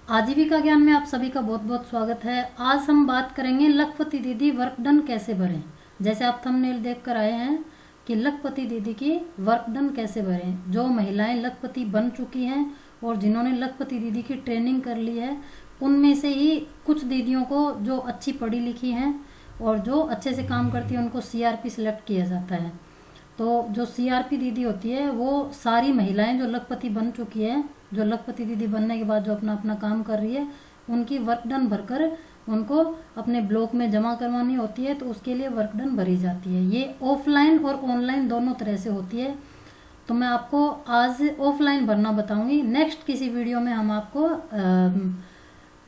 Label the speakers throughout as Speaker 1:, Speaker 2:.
Speaker 1: आजीविका ज्ञान में आप सभी का बहुत बहुत स्वागत है। आज हम बात करेंगे लखपति दीदी वर्क डन कैसे भरें। जैसे आप थंबनेल देख कर आए हैं कि लखपति दीदी की वर्क डन कैसे भरें। जो महिलाएं लखपति बन चुकी हैं और जिन्होंने लखपति दीदी की ट्रेनिंग कर ली है, उनमें से ही कुछ दीदियों को जो अच्छी पढ़ी लिखी हैं और जो अच्छे से काम करती हैं उनको सीआरपी सिलेक्ट किया जाता है। तो जो सीआरपी दीदी होती है वो सारी महिलाएं जो लखपति बन चुकी है, जो लखपति दीदी बनने के बाद जो अपना अपना काम कर रही है, उनकी वर्क डन भरकर उनको अपने ब्लॉक में जमा करवानी होती है। तो उसके लिए वर्क डन भरी जाती है। ये ऑफलाइन और ऑनलाइन दोनों तरह से होती है। तो मैं आपको आज ऑफलाइन भरना बताऊंगी। नेक्स्ट किसी वीडियो में हम आपको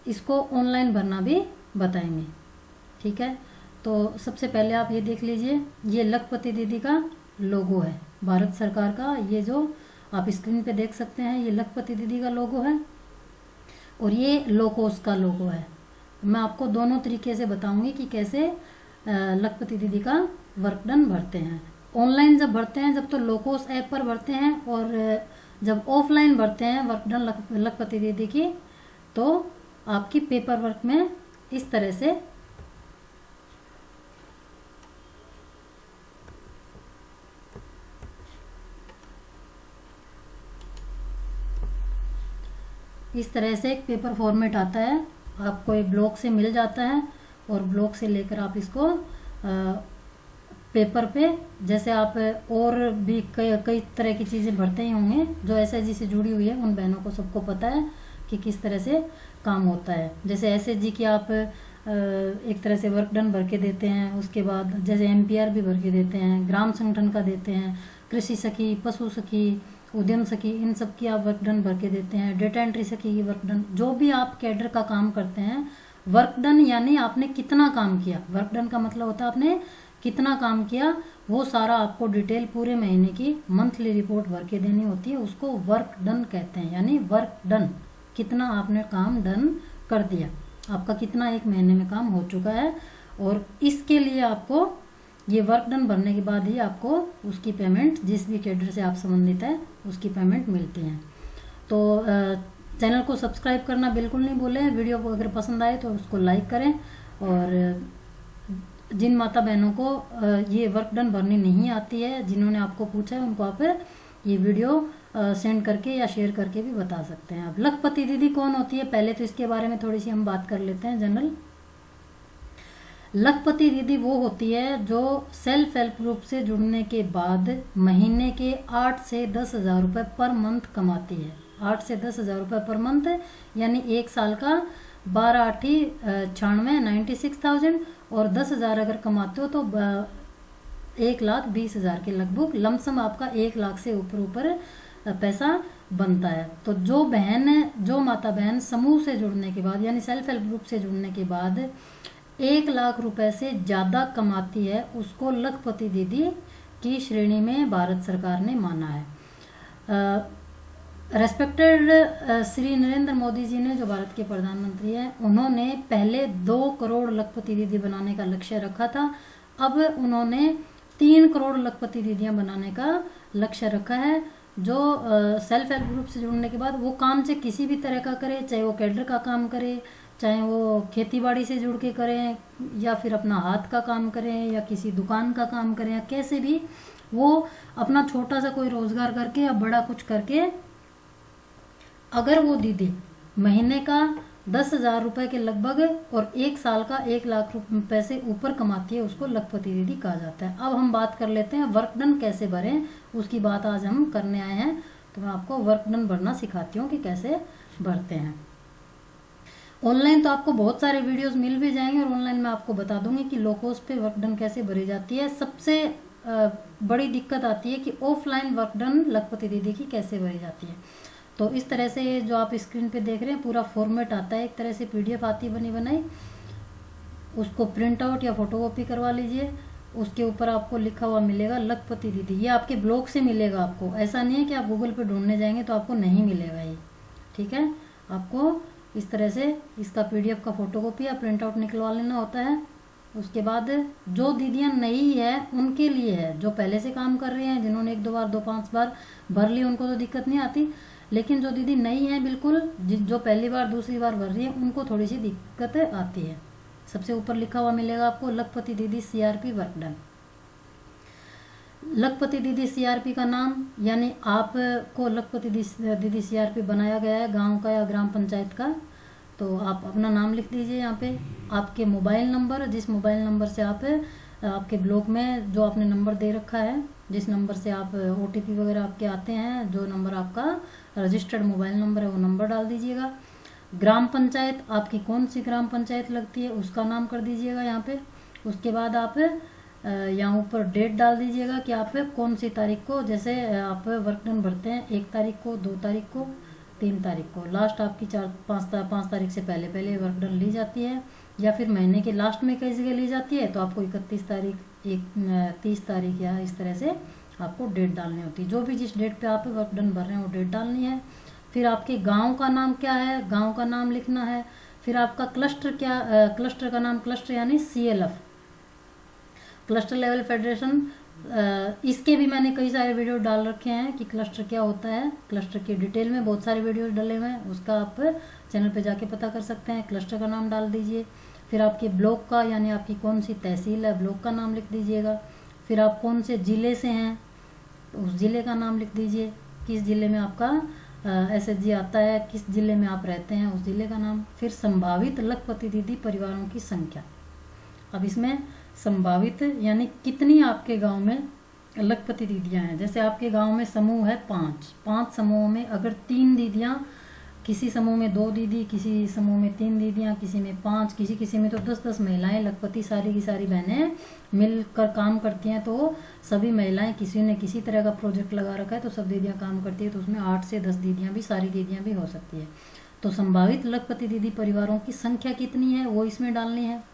Speaker 1: इसको ऑनलाइन भरना भी बताएंगे। ठीक है, तो सबसे पहले आप ये देख लीजिए, ये लखपति दीदी का लोगो है भारत सरकार का। ये जो आप स्क्रीन पे देख सकते हैं, ये लखपति दीदी का लोगो है और ये लोकोस का लोगो है। मैं आपको दोनों तरीके से बताऊंगी कि कैसे लखपति दीदी का वर्क डन भरते हैं। ऑनलाइन जब भरते हैं जब तो लोकोस ऐप पर भरते हैं, और जब ऑफलाइन भरते हैं वर्क डन लखपति दीदी की, तो आपकी पेपर वर्क में इस तरह से एक पेपर फॉर्मेट आता है। आपको एक ब्लॉक से मिल जाता है और ब्लॉक से लेकर आप इसको पेपर पे, जैसे आप और भी कई तरह की चीज़ें भरते ही होंगे, जो एसएचजी से जुड़ी हुई है उन बहनों को सबको पता है कि किस तरह से काम होता है। जैसे एसएचजी की आप एक तरह से वर्क डन भर के देते हैं, उसके बाद जैसे एमपीआर भी भर के देते हैं, ग्राम संगठन का देते हैं, कृषि सखी, पशु सखी, उद्यम सखी, इन सब की आप वर्क डन भर के देते हैं, डेटा एंट्री सखी की वर्क डन। जो भी आप कैडर का काम करते हैं, वर्क डन यानी आपने कितना काम किया। वर्क डन का मतलब होता है आपने कितना काम किया, वो सारा आपको डिटेल पूरे महीने की मंथली रिपोर्ट भर के देनी होती है। उसको वर्क डन कहते हैं, यानी वर्क डन, कितना आपने काम डन कर दिया, आपका कितना एक महीने में काम हो चुका है। और इसके लिए आपको ये वर्क डन भरने के बाद ही आपको उसकी पेमेंट, जिस भी कैडर से आप संबंधित है उसकी पेमेंट मिलती है। तो चैनल को सब्सक्राइब करना बिल्कुल नहीं भूलें। वीडियो को अगर पसंद आए तो उसको लाइक करें, और जिन माता बहनों को ये वर्क डन भरनी नहीं आती है, जिन्होंने आपको पूछा है, उनको आप ये वीडियो सेंड करके या शेयर करके भी बता सकते हैं। अब लखपति दीदी कौन होती है, पहले तो इसके बारे में थोड़ी सी हम बात कर लेते हैं जनरल। लखपति दीदी वो होती है जो सेल्फ हेल्प ग्रुप से जुड़ने के बाद महीने के 8 से 10 हज़ार रुपये पर मंथ कमाती है। 8 से 10 हज़ार रुपये पर मंथ, यानी एक साल का 12 आठी 96 96,000, और 10,000 अगर कमाते हो तो 1,20,000 के लगभग लमसम आपका 1 लाख से ऊपर पैसा बनता है। तो जो माता बहन समूह से जुड़ने के बाद, यानी सेल्फ हेल्प ग्रुप से जुड़ने के बाद 1 लाख रुपए से ज़्यादा कमाती है, उसको लखपति दीदी की श्रेणी में भारत सरकार ने माना है। रेस्पेक्टेड श्री नरेंद्र मोदी जी ने, जो भारत के प्रधानमंत्री हैं, उन्होंने पहले 2 करोड़ लखपति दीदी बनाने का लक्ष्य रखा था। अब उन्होंने 3 करोड़ लखपति दीदियां बनाने का लक्ष्य रखा है, जो सेल्फ हेल्प ग्रुप से जुड़ने के बाद वो काम चाहे किसी भी तरह का करे, चाहे वो कैडर का काम करे, चाहे वो खेतीबाड़ी से जुड़ के करें, या फिर अपना हाथ का काम करें, या किसी दुकान का काम करें, या कैसे भी वो अपना छोटा सा कोई रोजगार करके या बड़ा कुछ करके, अगर वो दीदी महीने का 10,000 रुपये के लगभग और एक साल का 1 लाख रुपए से ऊपर कमाती है, उसको लखपति दीदी कहा जाता है। अब हम बात कर लेते हैं वर्क डन कैसे भरें, उसकी बात आज हम करने आए हैं। तो मैं आपको वर्क डन भरना सिखाती हूँ कि कैसे भरते हैं। ऑनलाइन तो आपको बहुत सारे वीडियोस मिल भी जाएंगे, और ऑनलाइन मैं आपको बता दूंगी कि लोकोस पे वर्क डन कैसे भरी जाती है। सबसे बड़ी दिक्कत आती है कि ऑफलाइन वर्क डन लखपति दीदी की कैसे भरी जाती है। तो इस तरह से जो आप स्क्रीन पे देख रहे हैं पूरा फॉर्मेट आता है, एक तरह से पीडीएफ आती है बनी बनाई, उसको प्रिंट आउट या फोटोकॉपी करवा लीजिए। उसके ऊपर आपको लिखा हुआ मिलेगा लखपति दीदी, ये आपके ब्लॉग से मिलेगा आपको। ऐसा नहीं है कि आप गूगल पे ढूंढने जाएंगे तो आपको नहीं मिलेगा ये, ठीक है। आपको इस तरह से इसका पीडीएफ का फोटोकॉपी या प्रिंट आउट निकलवा लेना होता है। उसके बाद जो दीदियां नई है उनके लिए है, जो पहले से काम कर रही हैं, जिन्होंने 1 2 बार 2 5 बार भर ली, उनको तो दिक्कत नहीं आती। लेकिन जो दीदी नई है बिल्कुल, जो पहली बार दूसरी बार भर रही है, उनको थोड़ी सी दिक्कत आती है। सबसे ऊपर लिखा हुआ मिलेगा आपको लखपति दीदी CRP वर्क डन। लखपति दीदी CRP का नाम, यानी आपको लखपति दीदी CRP बनाया गया है गांव का या ग्राम पंचायत का, तो आप अपना नाम लिख दीजिए यहाँ पे। आपके मोबाइल नंबर, जिस मोबाइल नंबर से आप आपके ब्लॉक में जो आपने नंबर दे रखा है, जिस नंबर से आप OTP वगैरह आपके आते हैं, जो नंबर आपका रजिस्टर्ड मोबाइल नंबर है, वो नंबर डाल दीजिएगा। ग्राम पंचायत, आपकी कौन सी ग्राम पंचायत लगती है उसका नाम कर दीजिएगा यहाँ पे। उसके बाद आप यहाँ ऊपर डेट डाल दीजिएगा कि आप कौन सी तारीख को, जैसे आप वर्क डन भरते हैं 1 तारीख को, 2 तारीख को, 3 तारीख को, लास्ट आपकी 5 तारीख से पहले वर्क डन ली जाती है, या फिर महीने के लास्ट में कई जगह ली जाती है, तो आपको 31 तारीख, 30 तारीख या इस तरह से आपको डेट डालनी होती है। जो भी जिस डेट पे आप वर्क डन भर रहे हैं वो डेट डालनी है। फिर आपके गांव का नाम क्या है, गांव का नाम लिखना है। फिर आपका क्लस्टर क्या, क्लस्टर का नाम, क्लस्टर यानी CLF, क्लस्टर लेवल फेडरेशन। इसके भी मैंने कई सारे वीडियो डाल रखे हैं कि क्लस्टर क्या होता है। क्लस्टर की डिटेल में बहुत सारे वीडियो डले हुए हैं, उसका आप चैनल पे जाके पता कर सकते हैं। क्लस्टर का नाम डाल दीजिए। फिर आपके ब्लॉक का, यानी आपकी कौन सी तहसील है, ब्लॉक का नाम लिख दीजिएगा। फिर आप कौन से ज़िले से हैं, तो उस ज़िले का नाम लिख दीजिए। किस ज़िले में आपका SHG आता है, किस ज़िले में आप रहते हैं, उस ज़िले का नाम। फिर संभावित लखपति दीदी परिवारों की संख्या। अब इसमें संभावित यानी कितनी आपके गांव में लखपति दीदियां हैं। जैसे आपके गांव में समूह है 5 समूहों में अगर 3 दीदियां, किसी समूह में 2 दीदी, किसी समूह में 3 दीदियां, किसी में 5, किसी में तो 10-10 महिलाएं लखपति, सारी की सारी बहनें मिलकर काम करती हैं। तो सभी महिलाएं, किसी ने किसी तरह का प्रोजेक्ट लगा रखा है तो सब दीदियां काम करती है, तो उसमें 8 से 10 दीदियां भी, सारी दीदियां भी हो सकती है। तो संभावित लखपति दीदी परिवारों की संख्या कितनी है वो इसमें डालनी है।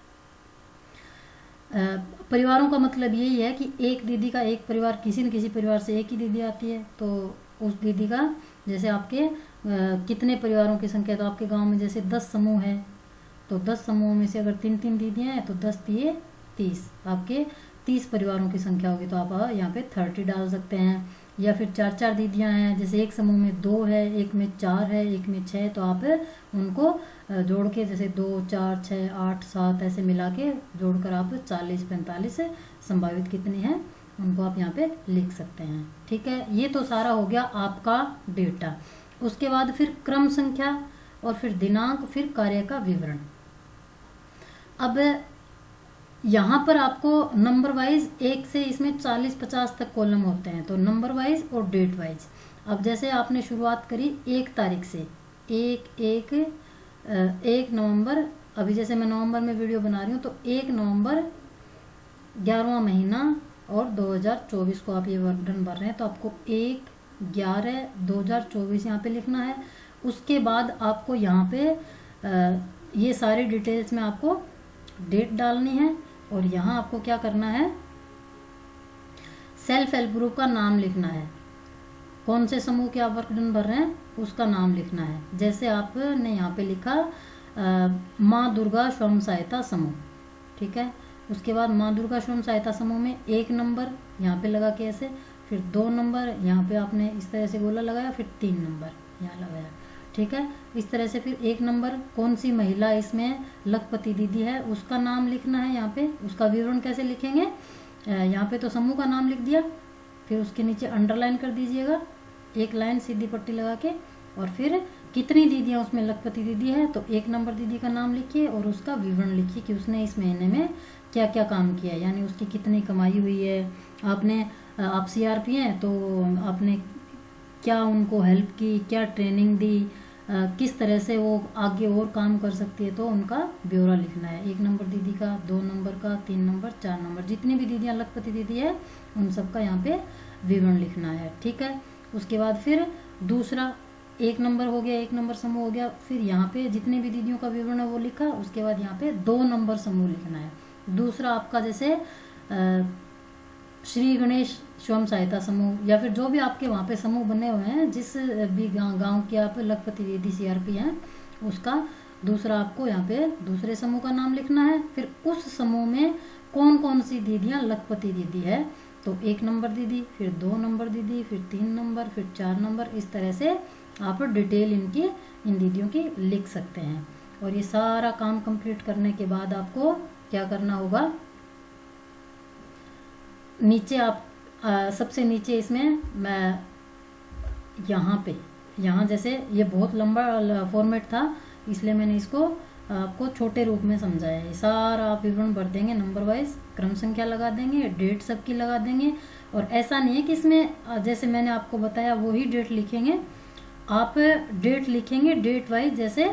Speaker 1: परिवारों का मतलब यही है कि एक दीदी का एक परिवार, किसी न किसी परिवार से एक ही दीदी आती है, तो उस दीदी का, जैसे आपके कितने परिवारों की संख्या, तो आपके गांव में जैसे 10 समूह है, तो 10 समूहों में से अगर 3-3 दीदियां हैं तो 10 तिये 30, आपके 30 परिवारों की संख्या होगी, तो आप यहाँ पे 30 डाल सकते हैं। या फिर 4-4 दीदियां हैं, जैसे एक समूह में 2 है, एक में 4 है, एक में 6, तो आप उनको जोड़ के, जैसे 2, 4, 6, 8, 7 ऐसे मिला के जोड़कर आप 40-45 संभावित कितनी है उनको आप यहाँ पे लिख सकते हैं। ठीक है, ये तो सारा हो गया आपका डेटा। उसके बाद फिर क्रम संख्या और फिर दिनांक, फिर कार्य का विवरण। अब यहाँ पर आपको नंबर वाइज 1 से इसमें 40-50 तक कॉलम होते हैं, तो नंबर वाइज और डेट वाइज। अब जैसे आपने शुरुआत करी 1 तारीख से, 1 नवंबर, अभी जैसे मैं नवंबर में वीडियो बना रही हूँ, तो 1 नवंबर 11वां महीना और 2024 को आप ये वर्क डन भर रहे हैं, तो आपको 1/11/2024 यहाँ पे लिखना है। उसके बाद आपको यहाँ पे ये सारी डिटेल्स में आपको डेट डालनी है, और यहाँ आपको क्या करना है, सेल्फ हेल्प ग्रुप का नाम लिखना है। कौन से समूह के आप वर्क डन भर रहे हैं उसका नाम लिखना है। जैसे आपने यहाँ पे लिखा माँ दुर्गा स्वयं सहायता समूह, ठीक है। उसके बाद माँ दुर्गा स्वयं सहायता समूह में 1 नंबर यहाँ पे लगा के ऐसे, फिर 2 नंबर यहाँ पे आपने इस तरह से गोला लगाया, फिर 3 नंबर यहाँ लगाया, ठीक है। इस तरह से फिर 1 नंबर, कौन सी महिला इसमें लखपति दीदी है उसका नाम लिखना है यहाँ पे। उसका विवरण कैसे लिखेंगे, यहाँ पे तो समूह का नाम लिख दिया, फिर उसके नीचे अंडरलाइन कर दीजिएगा, 1 लाइन सीधी पट्टी लगा के, और फिर कितनी दीदियाँ उसमें लखपति दीदी है, तो 1 नंबर दीदी का नाम लिखिए और उसका विवरण लिखिए कि उसने इस महीने में क्या क्या काम किया है, यानी उसकी कितनी कमाई हुई है। आप CRP हैं तो आपने क्या उनको हेल्प की, क्या ट्रेनिंग दी, किस तरह से वो आगे और काम कर सकती है, तो उनका ब्यौरा लिखना है। 1 नंबर दीदी का, 2 नंबर का, 3 नंबर, 4 नंबर, जितनी भी दीदियाँ लखपति दीदी है उन सबका यहाँ पे विवरण लिखना है, ठीक है। उसके बाद फिर दूसरा 1 नंबर हो गया, 1 नंबर समूह हो गया, फिर यहाँ पे जितनी भी दीदियों का विवरण है वो लिखा। उसके बाद यहाँ पे 2 नंबर समूह लिखना है। दूसरा आपका जैसे श्री गणेश स्वयं सहायता समूह, या फिर जो भी आपके वहाँ पे समूह बने हुए हैं, जिस भी गांव के आप लखपति दीदी CRP हैं, उसका दूसरा आपको यहाँ पे दूसरे समूह का नाम लिखना है। फिर उस समूह में कौन कौन सी दीदियाँ लखपति दीदी है, तो 1 नंबर दीदी, फिर 2 नंबर दीदी, फिर 3 नंबर, फिर 4 नंबर, इस तरह से आप डिटेल इनकी इन दीदियों की लिख सकते हैं। और ये सारा काम कंप्लीट करने के बाद आपको क्या करना होगा, नीचे आप सबसे नीचे इसमें मैं यहाँ जैसे ये बहुत लंबा फॉर्मेट था इसलिए मैंने इसको आपको छोटे रूप में समझाया है। सारा आप विवरण भर देंगे, नंबर वाइज क्रम संख्या लगा देंगे, डेट सबकी लगा देंगे। और ऐसा नहीं है कि इसमें जैसे मैंने आपको बताया वही डेट लिखेंगे, आप डेट लिखेंगे डेट वाइज, जैसे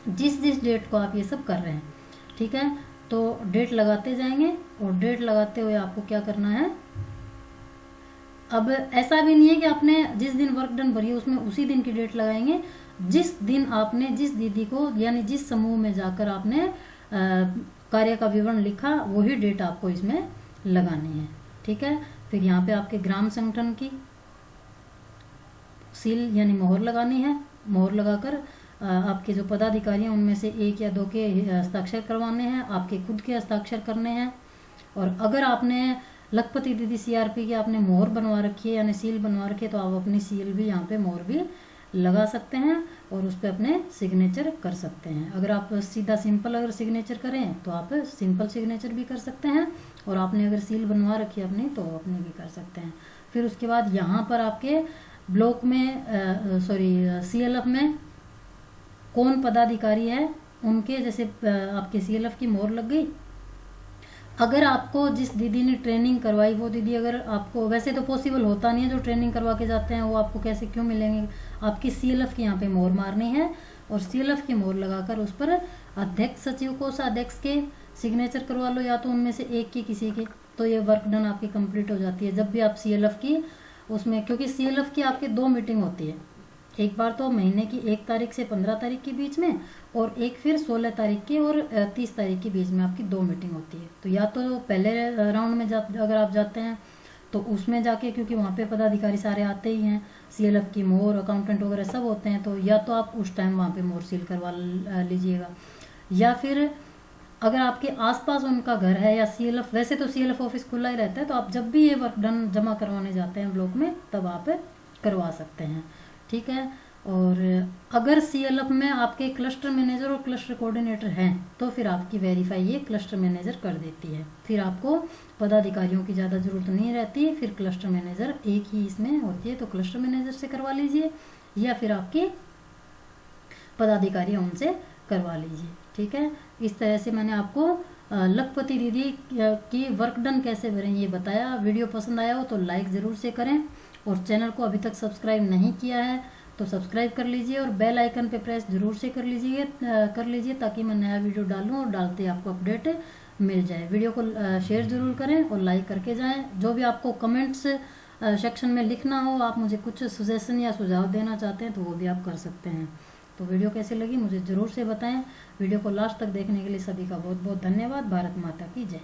Speaker 1: जिस डेट को आप ये सब कर रहे हैं, ठीक है। तो डेट लगाते जाएंगे और डेट लगाते हुए आपको क्या करना है, अब ऐसा भी नहीं है कि आपने जिस दिन वर्क डन भरी है उसमें उसी दिन की डेट लगाएंगे। जिस दिन आपने जिस दीदी को यानी जिस समूह में जाकर आपने कार्य का विवरण लिखा वही डेट आपको इसमें लगानी है, ठीक है। फिर यहाँ पे आपके ग्राम संगठन की सील यानी मोहर लगानी है। मोहर लगाकर आपके जो पदाधिकारी हैं उनमें से एक या दो के हस्ताक्षर करवाने हैं, आपके खुद के हस्ताक्षर करने हैं। और अगर आपने लखपति दीदी सीआरपी की आपने मोहर बनवा रखी है यानी सील बनवा रखी है तो आप अपनी सील भी यहाँ पे मोहर भी लगा सकते हैं और उस पर अपने सिग्नेचर कर सकते हैं। अगर आप सीधा सिंपल अगर सिग्नेचर करें तो आप सिंपल सिग्नेचर भी कर सकते हैं, और आपने अगर सील बनवा रखी है अपनी तो अपनी भी कर सकते हैं। फिर उसके बाद यहाँ पर आपके ब्लॉक में सीएलएफ में कौन पदाधिकारी है उनके जैसे आपके सीएलएफ की मोहर लग गई। अगर आपको जिस दीदी ने ट्रेनिंग करवाई वो दीदी अगर आपको, वैसे तो पॉसिबल होता नहीं है जो ट्रेनिंग करवा के जाते हैं वो आपको कैसे क्यों मिलेंगे, आपकी सीएलएफ की यहाँ पे मोहर मारनी है और सीएलएफ की मोहर लगाकर उस पर अध्यक्ष, सचिव, कोषाध्यक्ष के सिग्नेचर करवा लो या तो उनमें से एक की किसी के, तो ये वर्क डन आपकी कंप्लीट हो जाती है। जब भी आप सीएलएफ की उसमें, क्योंकि सीएलएफ की आपके 2 मीटिंग होती है, एक बार तो महीने की 1 तारीख से 15 तारीख के बीच में और एक फिर 16 तारीख की और 30 तारीख के बीच में आपकी 2 मीटिंग होती है। तो या तो पहले राउंड में अगर आप जाते हैं तो उसमें जाके, क्योंकि वहाँ पे पदाधिकारी सारे आते ही हैं, सीएलएफ की मोहर, अकाउंटेंट वगैरह सब होते हैं, तो या तो आप उस टाइम वहाँ पे मोहर सील करवा लीजिएगा। या फिर अगर आपके आसपास उनका घर है या सीएलएफ, वैसे तो सीएलएफ ऑफिस खुला ही रहता है, तो आप जब भी ये वर्क डन जमा करवाने जाते हैं ब्लॉक में तब आप करवा सकते हैं, ठीक है। और अगर सीएलएफ में आपके क्लस्टर मैनेजर और क्लस्टर कोऑर्डिनेटर हैं तो फिर आपकी वेरीफाई ये क्लस्टर मैनेजर कर देती है, फिर आपको पदाधिकारियों की ज़्यादा ज़रूरत नहीं रहती है। फिर क्लस्टर मैनेजर एक ही इसमें होती है तो क्लस्टर मैनेजर से करवा लीजिए या फिर आपके पदाधिकारी उनसे करवा लीजिए, ठीक है। इस तरह से मैंने आपको लखपति दीदी की वर्क डन कैसे भरें ये बताया। वीडियो पसंद आया हो तो लाइक ज़रूर से करें और चैनल को अभी तक सब्सक्राइब नहीं किया है तो सब्सक्राइब कर लीजिए और बेल आइकन पे प्रेस जरूर से कर लीजिए ताकि मैं नया वीडियो डालूं और डालते आपको अपडेट मिल जाए। वीडियो को शेयर जरूर करें और लाइक करके जाएं। जो भी आपको कमेंट्स सेक्शन में लिखना हो, आप मुझे कुछ सजेशन या सुझाव देना चाहते हैं तो वो भी आप कर सकते हैं। तो वीडियो कैसी लगी मुझे ज़रूर से बताएं। वीडियो को लास्ट तक देखने के लिए सभी का बहुत बहुत धन्यवाद। भारत माता की जय।